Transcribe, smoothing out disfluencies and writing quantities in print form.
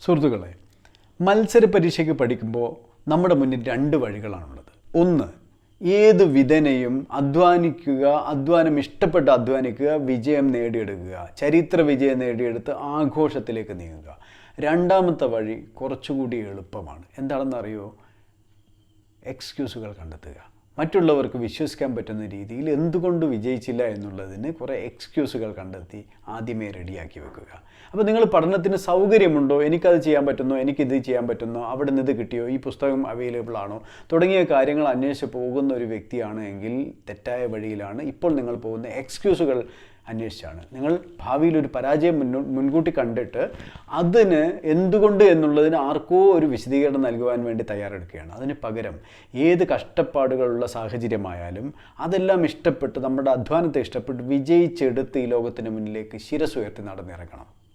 സുഹൃത്തുക്കളെ, മത്സര പരീക്ഷയ്ക്ക് പഠിക്കുമ്പോൾ നമ്മുടെ മുന്നിൽ രണ്ട് വഴികളാണുള്ളത്. ഒന്ന്, ഏത് വിധേനയും അധ്വാനിക്കുക, അധ്വാനം ഇഷ്ടപ്പെട്ട് അധ്വാനിക്കുക, വിജയം നേടിയെടുക്കുക, ചരിത്ര വിജയം നേടിയെടുത്ത് ആഘോഷത്തിലേക്ക് നീങ്ങുക. രണ്ടാമത്തെ വഴി കുറച്ചുകൂടി എളുപ്പമാണ്. എന്താണെന്നറിയോ? എക്സ്ക്യൂസുകൾ കണ്ടെത്തുക. മറ്റുള്ളവർക്ക് വിശ്വസിക്കാൻ പറ്റുന്ന രീതിയിൽ എന്തുകൊണ്ട് വിജയിച്ചില്ല എന്നുള്ളതിന് കുറേ എക്സ്ക്യൂസുകൾ കണ്ടെത്തി ആദ്യമേ റെഡിയാക്കി വെക്കുക. അപ്പോൾ നിങ്ങൾ പഠനത്തിന് സൗകര്യമുണ്ടോ, എനിക്കത് ചെയ്യാൻ പറ്റുന്നോ, എനിക്കിത് ചെയ്യാൻ പറ്റുന്നോ, അവിടെ നിന്ന് ഇത് കിട്ടിയോ, ഈ പുസ്തകം അവൈലബിൾ ആണോ തുടങ്ങിയ കാര്യങ്ങൾ അന്വേഷിച്ച് പോകുന്ന ഒരു വ്യക്തിയാണ് എങ്കിൽ തെറ്റായ വഴിയിലാണ്. ഇപ്പോൾ നിങ്ങൾ പോകുന്ന എക്സ്ക്യൂസുകൾ അന്വേഷിച്ചാണ്. നിങ്ങൾ ഭാവിയിൽ ഒരു പരാജയം മുൻകൂട്ടി കണ്ടിട്ട് അതിന് എന്തുകൊണ്ട് എന്നുള്ളതിന് ആർക്കോ ഒരു വിശദീകരണം നൽകുവാൻ വേണ്ടി തയ്യാറെടുക്കുകയാണ്. അതിന് പകരം ഏത് കഷ്ടപ്പാടുകളുള്ള സാഹചര്യമായാലും അതെല്ലാം ഇഷ്ടപ്പെട്ട്, നമ്മുടെ അധ്വാനത്തെ ഇഷ്ടപ്പെട്ട് വിജയിച്ചെടുത്ത് ഈ ലോകത്തിന് മുന്നിലേക്ക് ശിരസ്സുയർത്തി നടന്നിറങ്ങണം.